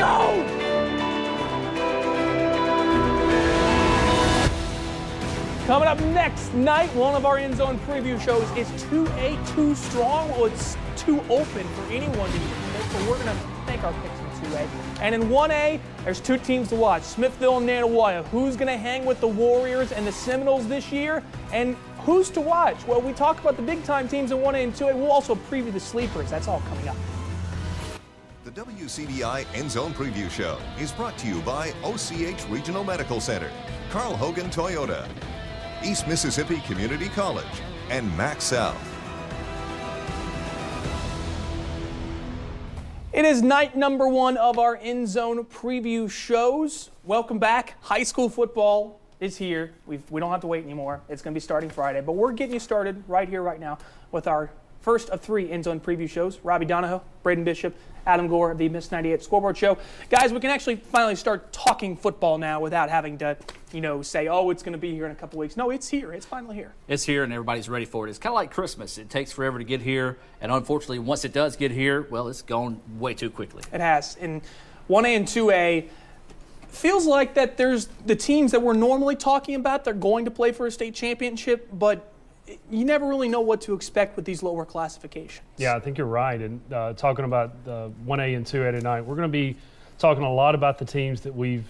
go! Coming up next night, one of our EndZone preview shows is 2A too strong? Well, it's too open for anyone to make, but we're going to make our picks in 2A. And in 1A, there's two teams to watch, Smithville and Nanawaya. Who's going to hang with the Warriors and the Seminoles this year? And who's to watch? Well, we talk about the big-time teams in 1A and 2A. We'll also preview the sleepers. That's all coming up. The WCBI EndZone Preview Show is brought to you by OCH Regional Medical Center, Carl Hogan Toyota, East Mississippi Community College, and Max South. It is night number one of our EndZone preview shows. Welcome back. High school football is here. We don't have to wait anymore. It's going to be starting Friday, but we're getting you started right here, right now, with our first of three EndZone preview shows. Robby Donoho, Braden Bishop, Adam Gore, the Miss 98 Scoreboard Show. Guys, we can actually finally start talking football now without having to, say, oh, it's going to be here in a couple weeks. No, it's here. It's finally here. It's here, and everybody's ready for it. It's kind of like Christmas. It takes forever to get here, and unfortunately, once it does get here, well, it's gone way too quickly. It has. In 1A and 2A, feels like that there's the teams that we're normally talking about, they're going to play for a state championship, but you never really know what to expect with these lower classifications. Yeah, I think you're right. And talking about 1A and 2A tonight, we're going to be talking a lot about the teams that we've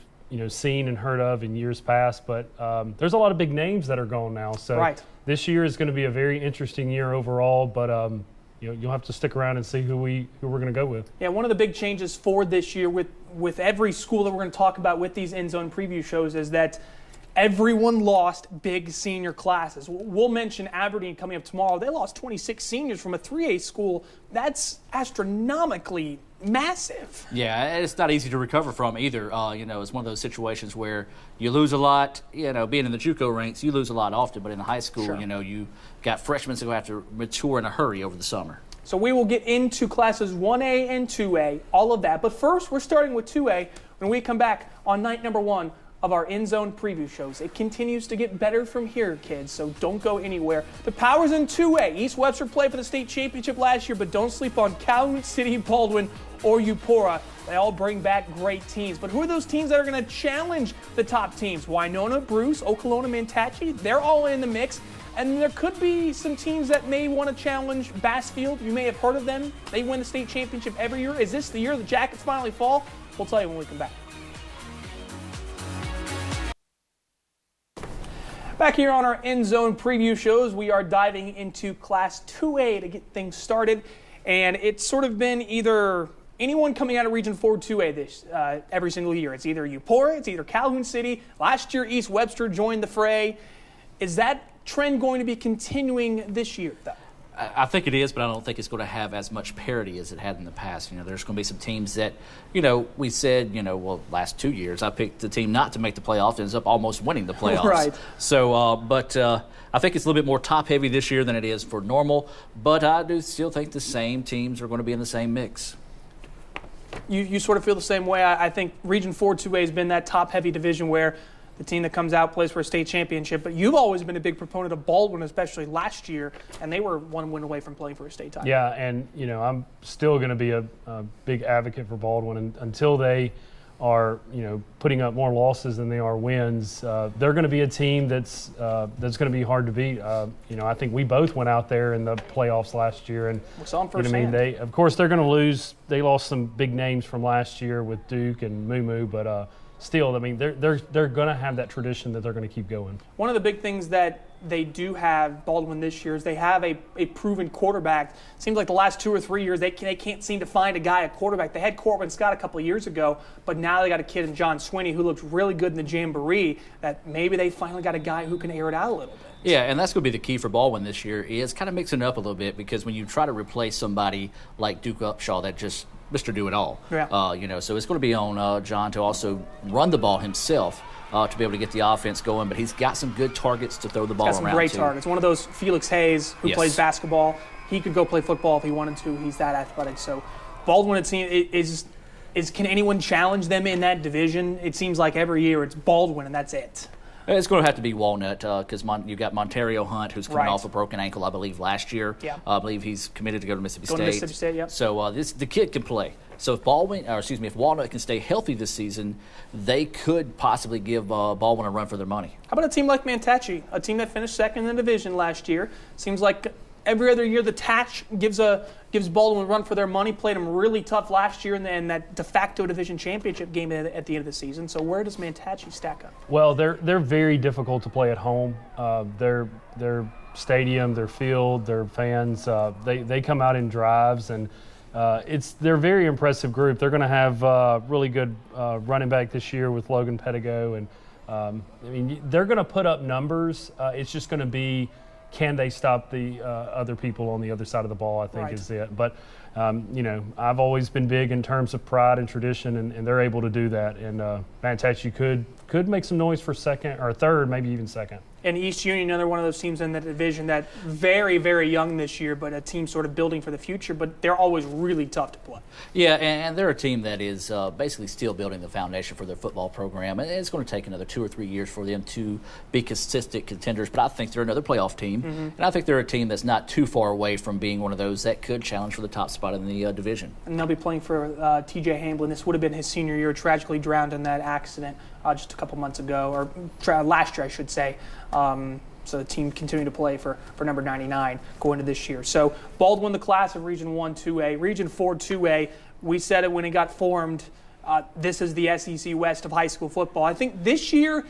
seen and heard of in years past. But there's a lot of big names that are gone now. So This year is going to be a very interesting year overall. But you'll have to stick around and see who we're going to go with. Yeah, one of the big changes for this year with every school that we're going to talk about with these EndZone preview shows is that everyone lost big senior classes. We'll mention Aberdeen coming up tomorrow. They lost 26 seniors from a 3A school. That's astronomically massive. Yeah, it's not easy to recover from either. It's one of those situations where you lose a lot. Being in the JUCO ranks, you lose a lot often. But in the high school, you got freshmen who have to mature in a hurry over the summer. So we will get into classes 1A and 2A, all of that. But first, we're starting with 2A when we come back on night number one of our EndZone preview shows. It continues to get better from here, kids, so don't go anywhere. The Powers in 2A. East Webster played for the state championship last year, but don't sleep on Calhoun City, Baldwin, or Eupora. They all bring back great teams. But who are those teams that are going to challenge the top teams? Winona, Bruce, Okolona, Mantachi, they're all in the mix. And there could be some teams that may want to challenge Bassfield. You may have heard of them. They win the state championship every year. Is this the year the Jackets finally fall? We'll tell you when we come back. Back here on our EndZone preview shows, we are diving into Class 2A to get things started. And it's sort of been either anyone coming out of Region 4 2A this every single year. It's either Eupora, it's either Calhoun City. Last year, East Webster joined the fray. Is that trend going to be continuing this year, though? I think it is, but I don't think it's going to have as much parity as it had in the past. There's going to be some teams that, we said, last 2 years, I picked the team not to make the playoffs, ends up almost winning the playoffs. Right. So, I think it's a little bit more top-heavy this year than it is for normal, but I do still think the same teams are going to be in the same mix. You sort of feel the same way. I think Region 4 2A has been that top-heavy division where the team that comes out plays for a state championship. But you've always been a big proponent of Baldwin, especially last year, and they were one win away from playing for a state title. Yeah, and, I'm still going to be a big advocate for Baldwin until they are, putting up more losses than they are wins. They're going to be a team that's going to be hard to beat. I think we both went out there in the playoffs last year, and we saw them firsthand. Of course, they're going to lose. They lost some big names from last year with Duke and Moo, but still, they're going to have that tradition that they're going to keep going. One of the big things that they do have, Baldwin, this year is they have a proven quarterback. Seems like the last 2 or 3 years they can't seem to find a guy at quarterback. They had Corbin Scott a couple of years ago, but now they got a kid in John Swinney who looked really good in the Jamboree, that maybe they finally got a guy who can air it out a little bit. Yeah, and that's going to be the key for Baldwin this year is kind of mixing it up a little bit, because when you try to replace somebody like Duke Upshaw that just Mr. Do-It-All. Yeah. So it's going to be on John to also run the ball himself to be able to get the offense going. But he's got some good targets to throw the ball around. Got some great targets. One of those, Felix Hayes, who plays basketball. He could go play football if he wanted to. He's that athletic. So Baldwin, it seems, can anyone challenge them in that division? It seems like every year it's Baldwin, and that's it. It's going to have to be Walnut because you've got Montario Hunt, who's coming off a broken ankle, I believe, last year. Yeah. I believe he's committed to go to Mississippi State. To Mississippi State, yep. So the kid can play. So if Walnut can stay healthy this season, they could possibly give Baldwin a run for their money. How about a team like Manatee, a team that finished second in the division last year? Seems like every other year the Tatch gives Baldwin a run for their money. Played them really tough last year in that de facto division championship game at the end of the season. So where does Manatee stack up? Well, they're very difficult to play at home. Their stadium, their field, their fans, they come out in drives, and they're a very impressive group. They're going to have really good running back this year with Logan Pettigo, and they're going to put up numbers. It's just going to be, can they stop the other people on the other side of the ball, I think is it. But, I've always been big in terms of pride and tradition, and they're able to do that. And Manatee could make some noise for second or third, maybe even second. And East Union, another one of those teams in the division that very, very young this year, but a team sort of building for the future, but they're always really tough to play. Yeah, and they're a team that is basically still building the foundation for their football program. And it's going to take another 2 or 3 years for them to be consistent contenders, but I think they're another playoff team. Mm-hmm. And I think they're a team that's not too far away from being one of those that could challenge for the top spot in the division. And they'll be playing for T.J. Hamblin. This would have been his senior year, tragically drowned in that accident just a couple months ago, or last year, I should say. So the team continuing to play for number 99 going into this year. So Baldwin, the class of Region 1-2A. Region 4-2A, we said it when it got formed, this is the SEC West of high school football. I think this year,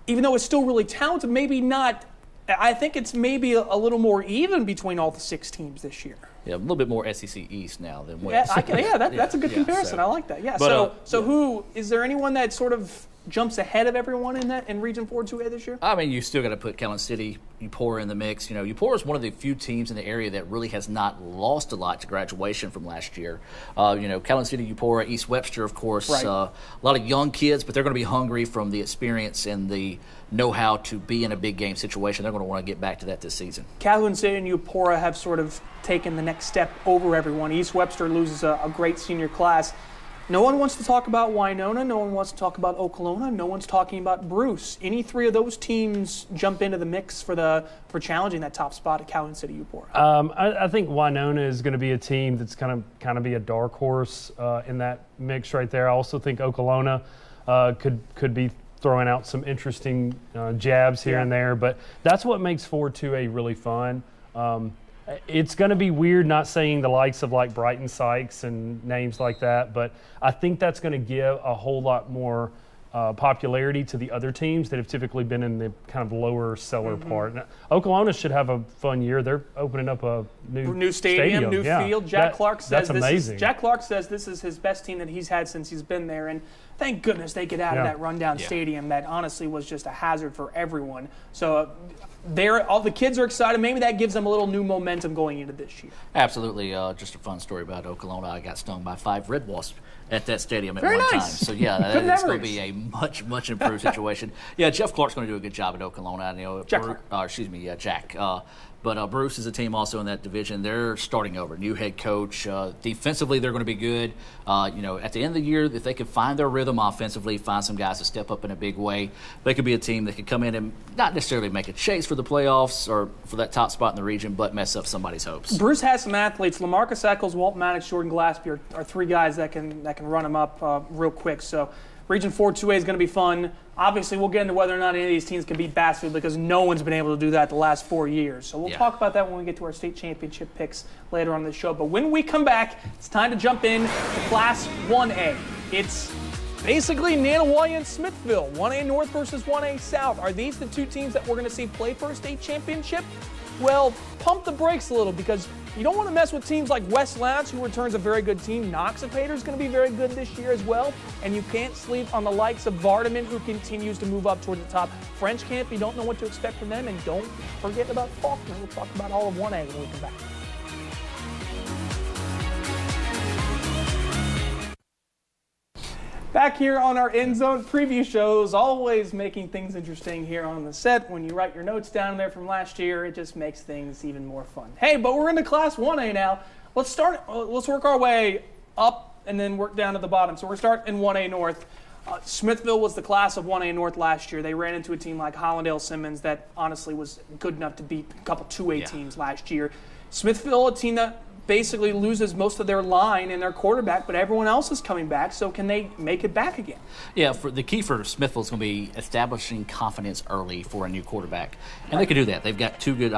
even though it's still really talented, maybe not, I think it's maybe a little more even between all the 6 teams this year. Yeah, a little bit more SEC East now than West. That's a good comparison. I like that. Yeah. But, who is there anyone that sort of jumps ahead of everyone in Region 4-2A this year? I mean, you still got to put Callan City, Eupora in the mix. Eupora is one of the few teams in the area that really has not lost a lot to graduation from last year. Callan City, Eupora, East Webster, of course. Right. A lot of young kids, but they're going to be hungry from the experience and the know-how to be in a big game situation. They're going to want to get back to that this season. Callan City and Eupora have sort of taken the next step over everyone. East Webster loses a great senior class. No one wants to talk about Winona. No one wants to talk about Okolona. No one's talking about Bruce. Any 3 of those teams jump into the mix for challenging that top spot at Callan City Eupora? I think Winona is going to be a team that's kind of be a dark horse in that mix right there. I also think Okolona could be throwing out some interesting jabs here and there, but that's what makes 4-2A really fun. It's going to be weird not saying the likes of like Brighton Sykes and names like that, but I think that's going to give a whole lot more popularity to the other teams that have typically been in the kind of lower seller part. Now, Okolona should have a fun year. They're opening up a new stadium, new field. Jack Clark says that's amazing. Jack Clark says this is his best team that he's had since he's been there, and thank goodness they get out of that rundown stadium that honestly was just a hazard for everyone. So all the kids are excited. Maybe that gives them a little new momentum going into this year. Absolutely. Just a fun story about Okolona. I got stung by 5 red wasps at that stadium at Very one nice. time. So, it's going to be a much, much improved situation. Yeah, Jeff Clark's going to do a good job at Okolona. Jack. But Bruce is a team also in that division. They're starting over. New head coach. Defensively, they're going to be good. At the end of the year, if they can find their rhythm offensively, find some guys to step up in a big way, they could be a team that could come in and not necessarily make a chase for the playoffs or for that top spot in the region, but mess up somebody's hopes. Bruce has some athletes. Lamarcus Eccles, Walt Maddox, Jordan Glaspie are 3 guys that can run them up real quick. So Region 4-2A is going to be fun. Obviously, we'll get into whether or not any of these teams can beat Bassfield because no one's been able to do that the last 4 years. So we'll talk about that when we get to our state championship picks later on in the show. But when we come back, it's time to jump in to Class 1A. It's basically Nanawaya and Smithville, 1A North versus 1A South. Are these the 2 teams that we're going to see play for a state championship? Well, pump the brakes a little because you don't want to mess with teams like West Lounge, who returns a very good team. Knox of Hater is going to be very good this year as well. And you can't sleep on the likes of Vardaman, who continues to move up toward the top. French Camp, you don't know what to expect from them. And don't forget about Faulkner. We'll talk about all of 1A when we come back. Back here on our EndZone preview shows, always making things interesting here on the set. When you write your notes down there from last year, it just makes things even more fun. Hey, but we're into Class 1A now. Let's work our way up and then work down to the bottom. So we're starting in 1A North. Smithville was the class of 1A North last year. They ran into a team like Hollandale Simmons that honestly was good enough to beat a couple 2A teams last year. Smithville, a team that basically loses most of their line and their quarterback, but everyone else is coming back, so can they make it back again? Yeah, the key for Smithville is going to be establishing confidence early for a new quarterback. And they can do that. They've got two good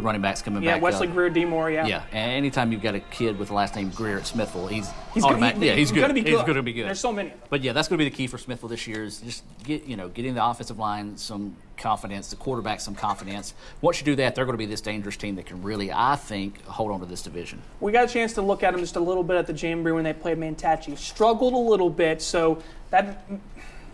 running backs coming back. Yeah, Wesley Greer, D. Moore, Yeah, and anytime you've got a kid with the last name Greer at Smithville, he's He's automatic. he's He's going to be good. He's going to be good. There's so many of them. But yeah, that's going to be the key for Smithville this year is just getting the offensive line some confidence, the quarterback some confidence. Once you do that, they're going to be this dangerous team that can really, I think, hold on to this division. We got a chance to look at them just a little bit at the Jamboree when they played Mantachi. Struggled a little bit, so that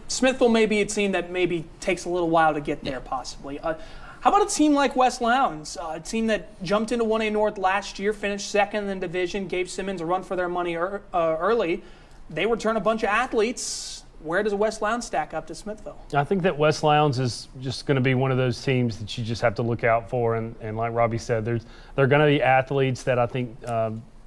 Smithville may be a team that maybe takes a little while to get there, possibly. How about a team like West Lowndes, a team that jumped into 1A North last year, finished second in the division, gave Simmons a run for their money early. They return a bunch of athletes. Where does West Lowndes stack up to Smithville? I think that West Lowndes is just going to be one of those teams that you just have to look out for. And like Robby said, they're going to be athletes that I think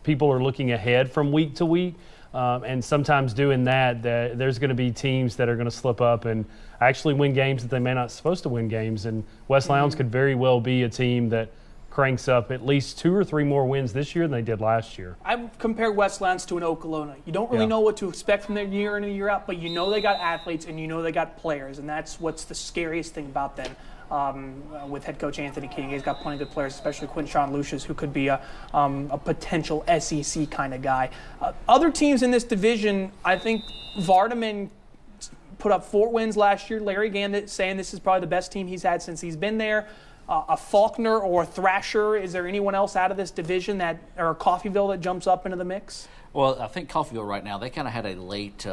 people are looking ahead from week to week. And sometimes doing that, there's going to be teams that are going to slip up and actually win games that they may not supposed to win games. And West Lowndes could very well be a team that cranks up at least 2 or 3 more wins this year than they did last year. I would compare West Lowndes to an Okolona. You don't really know what to expect from them year in and year out, but you know they got athletes and you know they got players, and that's what's the scariest thing about them. With head coach Anthony King, he's got plenty of good players, especially Quinshon Lucius, who could be a potential SEC kind of guy. Other teams in this division, I think Vardaman put up 4 wins last year. Larry Gannett saying this is probably the best team he's had since he's been there. A Faulkner or a Thrasher, is there anyone else out of this division or Coffeyville that jumps up into the mix? Well, I think Coffeyville right now, they kind of had a late,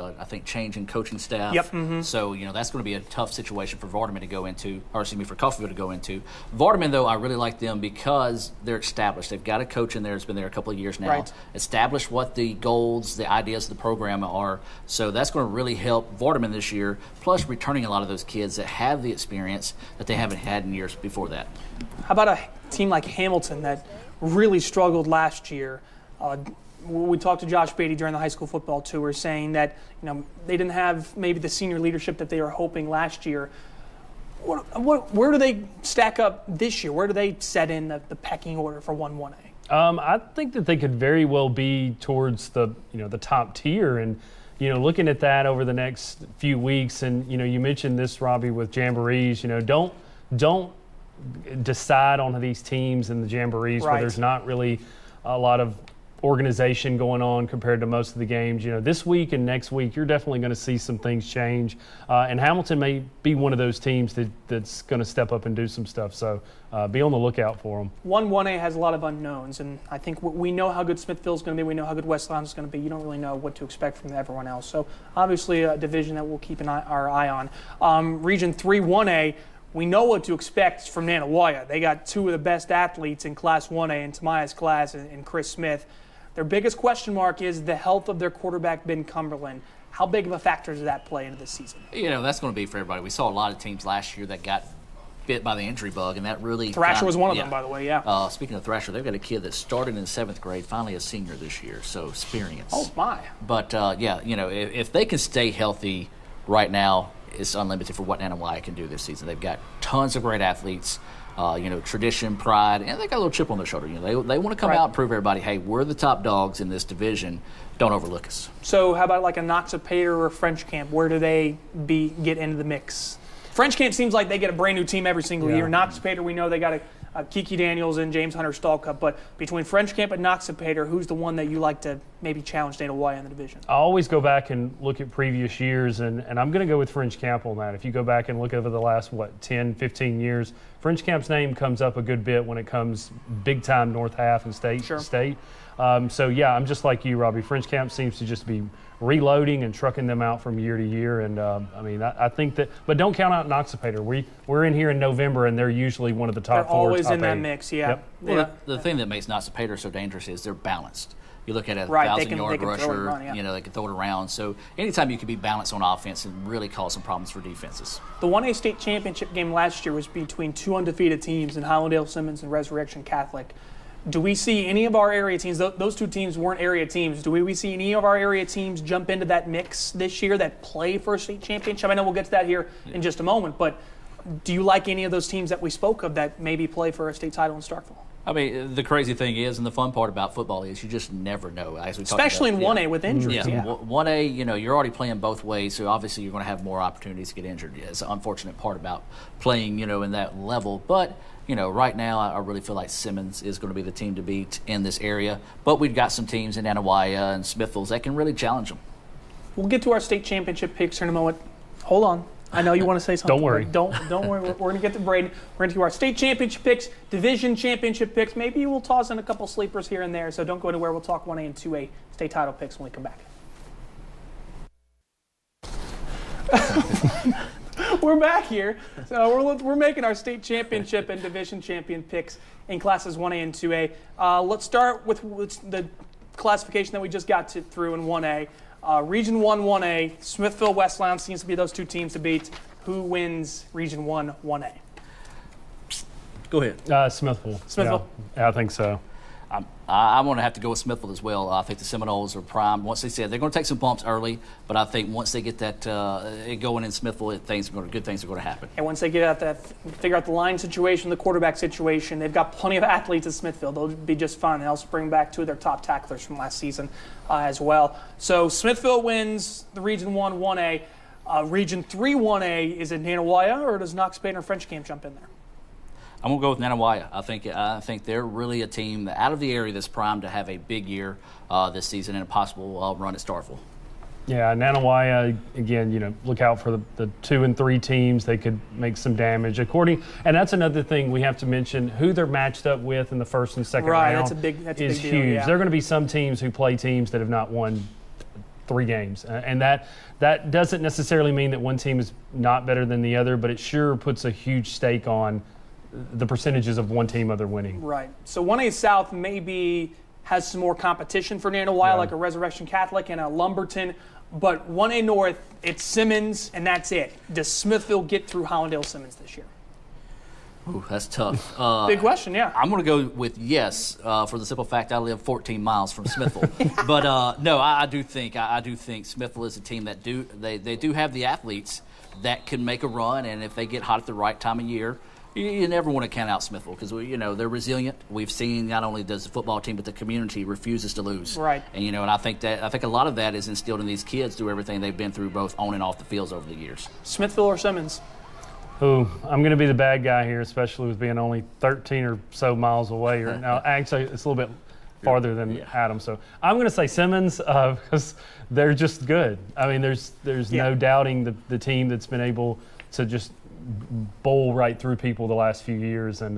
change in coaching staff. Yep. Mm-hmm. So, that's going to be a tough situation for Vardaman to go into, for Coffeyville to go into. Vardaman, though, I really like them because they're established. They've got a coach in there that's been there a couple of years now. Right. Established what the goals, the ideas of the program are. So that's going to really help Vardaman this year, plus returning a lot of those kids that have the experience that they haven't had in years before that. How about a team like Hamilton that really struggled last year? We talked to Josh Beatty during the high school football tour saying that they didn't have maybe the senior leadership that they were hoping last year. Where do they stack up this year? Where do they set in the pecking order for 1A? I think that they could very well be towards the top tier, and looking at that over the next few weeks. And you mentioned this, Robby, with jamborees. Don't decide on these teams in the jamborees where there's not really a lot of organization going on compared to most of the games. This week and next week, you're definitely going to see some things change. And Hamilton may be one of those teams that's going to step up and do some stuff. So be on the lookout for them. 1A has a lot of unknowns, and I think we know how good Smithville's going to be. We know how good West Lowndes is going to be. You don't really know what to expect from everyone else. So obviously a division that we'll keep our eye on. Region 3 1A, we know what to expect from Nanawaya. They got 2 of the best athletes in Class 1A in Tamaya's class and Chris Smith. Their biggest question mark is the health of their quarterback, Ben Cumberland. How big of a factor does that play into this season? That's going to be for everybody. We saw a lot of teams last year that got bit by the injury bug, and that really... Thrasher was one of them, by the way, yeah. Speaking of Thrasher, they've got a kid that started in 7th grade, finally a senior this year, so experience. Oh, my. But, if they can stay healthy right now, it's unlimited for what Nanawaya can do this season. They've got tons of great athletes. Tradition, pride, and they got a little chip on their shoulder. They want to come out and prove everybody, hey, we're the top dogs in this division. Don't overlook us. So how about like a Noxapater or a French Camp? Where do they get into the mix? French Camp seems like they get a brand new team every single year. Noxapater, we know they got a Kiki Daniels and James Hunter Stallcup, but between French Camp and Noxapater, who's the one that you like to maybe challenge Nanawaya in the division? I always go back and look at previous years, and I'm going to go with French Camp on that. If you go back and look over the last, 10, 15 years, French Camp's name comes up a good bit when it comes big-time North Half and State. I'm just like you, Robby. French Camp seems to just be reloading and trucking them out from year to year. And, I think that – but don't count out Noxapater. We're in here in November, and they're usually one of the top 4, They're always top in that 8. mix, yeah. Yep. Well, the thing that makes Noxapater so dangerous is they're balanced. You look at a 1,000-yard rusher, they can throw it around. So anytime you can be balanced on offense and really cause some problems for defenses. The 1A state championship game last year was between 2 undefeated teams in Hollandale Simmons and Resurrection Catholic. Do we see any of our area teams, those two teams weren't area teams, do we see any of our area teams jump into that mix this year that play for a state championship? I know we'll get to that here in just a moment, but do you like any of those teams that we spoke of that maybe play for a state title in Starkville? I mean, the crazy thing is, and the fun part about football is you just never know. As we Especially talked in 1A with injuries. Yeah, 1A, you're already playing both ways, so obviously you're going to have more opportunities to get injured. It's an unfortunate part about playing, in that level. But, right now I really feel like Simmons is going to be the team to beat in this area. But we've got some teams in Anahuaya and Smithville that can really challenge them. We'll get to our state championship picks here in a moment. Hold on. I know you want to say something. Don't worry. Don't worry. We're going to get to Braden. We're going to do our state championship picks, division championship picks. Maybe we'll toss in a couple sleepers here and there. So don't go anywhere. We'll talk 1A and 2A state title picks when we come back. We're back here. So we're making our state championship and division champion picks in classes 1A and 2A. Let's start with the classification that we just got through in 1A. Region 1, 1A, Smithville, West Lowndes seems to be those two teams to beat. Who wins Region 1, 1A? Go ahead. Smithville. Smithville? Yeah, I think so. I'm going to have to go with Smithville as well. I think the Seminoles are primed. Once they said they're going to take some bumps early, but I think once they get that going in Smithville, good things are going to happen. And once they figure out the line situation, the quarterback situation, they've got plenty of athletes at Smithville. They'll be just fine. They also bring back two of their top tacklers from last season as well. So Smithville wins the Region 1, 1A. Region 3, 1A, is it Anahuaya, or does Knox Baden or French Camp jump in there? I'm going to go with Anahuaya. I think they're really a team that out of the area that's primed to have a big year this season and a possible run at Starkville. Yeah, Anahuaya, again, look out for the 2 and 3 teams. They could make some damage. And that's another thing we have to mention, who they're matched up with in the first and second round. That's a big deal, huge. Yeah. There are going to be some teams who play teams that have not won 3 games. And that doesn't necessarily mean that one team is not better than the other, but it sure puts a huge stake on the percentages of one team other winning. Right. So 1A South maybe has some more competition for Anahuaya, like a Resurrection Catholic and a Lumberton. But 1A North, it's Simmons, and that's it. Does Smithville get through Hollandale Simmons this year? Ooh, that's tough. Big question, yeah. I'm going to go with yes, for the simple fact I live 14 miles from Smithville. But no, I do think Smithville is a team that they do have the athletes that can make a run, and if they get hot at the right time of year, you never want to count out Smithville because they're resilient. We've seen not only does the football team, but the community refuses to lose. Right. And and I think a lot of that is instilled in these kids through everything they've been through, both on and off the fields over the years. Smithville or Simmons? Ooh, I'm going to be the bad guy here, especially with being only 13 or so miles away. Now, actually, it's a little bit farther than Adam. So I'm going to say Simmons because they're just good. I mean, there's no doubting the team that's been able to just bowl right through people the last few years, and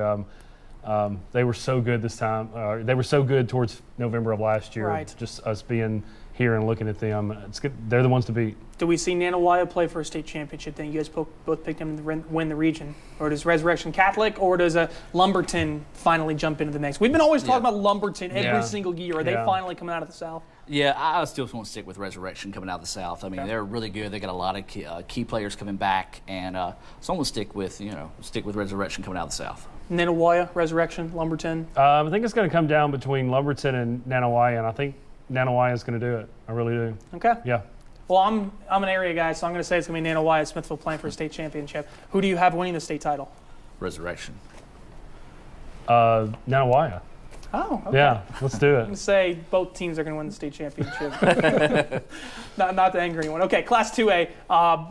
they were so good this time. They were so good towards November of last year. Right. Just us being here and looking at them, it's good. They're the ones to beat. Do we see Anahuaya play for a state championship then? You guys both picked them to win the region. Or does Resurrection Catholic or does a Lumberton finally jump into the mix? We've been always talking about Lumberton every single year. Are they finally coming out of the South? Yeah, I still want to stick with Resurrection coming out of the South. I mean, they're really good. They got a lot of key players coming back, and so I'm going to stick with Resurrection coming out of the South. Anahuaya, Resurrection, Lumberton. I think it's going to come down between Lumberton and Anahuaya, and I think Anahuaya is going to do it. I really do. Okay. Yeah. Well, I'm an area guy, so I'm going to say it's going to be Anahuaya, Smithville playing for a state championship. Who do you have winning the state title? Resurrection. Anahuaya. Oh, okay. Yeah, let's do I'm it. going to say both teams are going to win the state championship. not to anger anyone. Okay, Class 2A.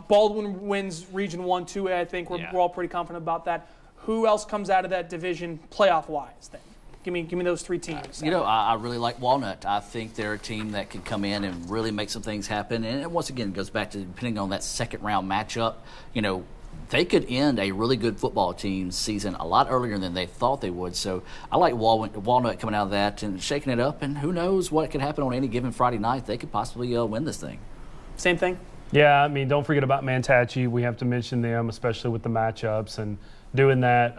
Baldwin wins Region 1, 2A, I think. We're all pretty confident about that. Who else comes out of that division playoff-wise then? Give me those 3 teams. I really like Walnut. I think they're a team that can come in and really make some things happen. And once again, it goes back to depending on that second-round matchup. They could end a really good football team season a lot earlier than they thought they would. So I like Walnut coming out of that and shaking it up. And who knows what could happen on any given Friday night. They could possibly win this thing. Same thing? Yeah, I mean, don't forget about Mantachi. We have to mention them, especially with the matchups. And doing that,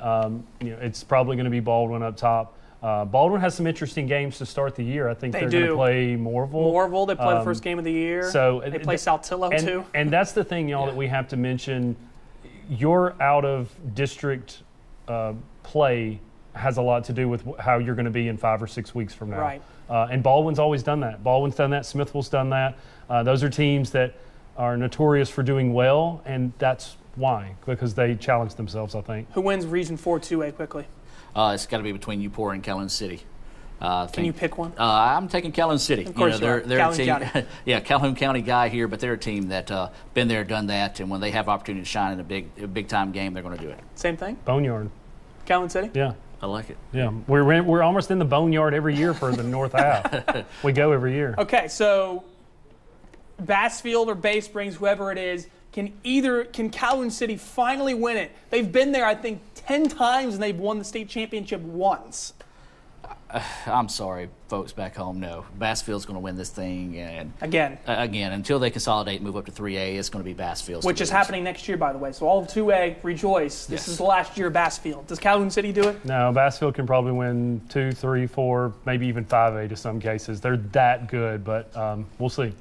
it's probably going to be Baldwin up top. Baldwin has some interesting games to start the year. I think they're going to play Moorville. They play the first game of the year. So they play Saltillo too. And that's the thing, y'all, that we have to mention. Your out of district play has a lot to do with how you're going to be in 5 or 6 weeks from now. Right. And Baldwin's always done that. Baldwin's done that. Smithville's done that. Those are teams that are notorious for doing well, and that's why, because they challenge themselves, I think. Who wins Region 4 2A quickly? It's got to be between Upor and Calhoun City. Can you pick one? I'm taking Calhoun City. Of course, they're Calhoun a team. County. Yeah, Calhoun County guy here, but they're a team that been there, done that, and when they have opportunity to shine in a big time game, they're going to do it. Same thing? Boneyard. Calhoun City? Yeah. I like it. Yeah. We're almost in the Boneyard every year for the North half. We go every year. Okay, so Bassfield or Bay Springs, whoever it is, can Calhoun City finally win it? They've been there, I think, 10 times, and they've won the state championship once. I'm sorry, folks back home. No, Bassfield's going to win this thing, and Again, until they consolidate and move up to 3A, it's going to be Bassfield's. which is happening next year, by the way. So all of 2A, rejoice. This Yes. is the last year of Bassfield. Does Calhoun City do it? No, Bassfield can probably win 2, 3, 4, maybe even 5A to some cases. They're that good, but we'll see.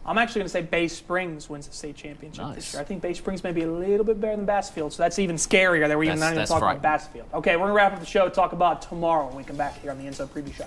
I'm actually going to say Bay Springs wins the state championship Nice. this year. I think Bay Springs may be a little bit better than Bassfield, so that's even scarier that we're even not even That's talking about frightening. Bassfield. Okay, we're going to wrap up the show, talk about tomorrow when we come back here on the EndZone Preview Show.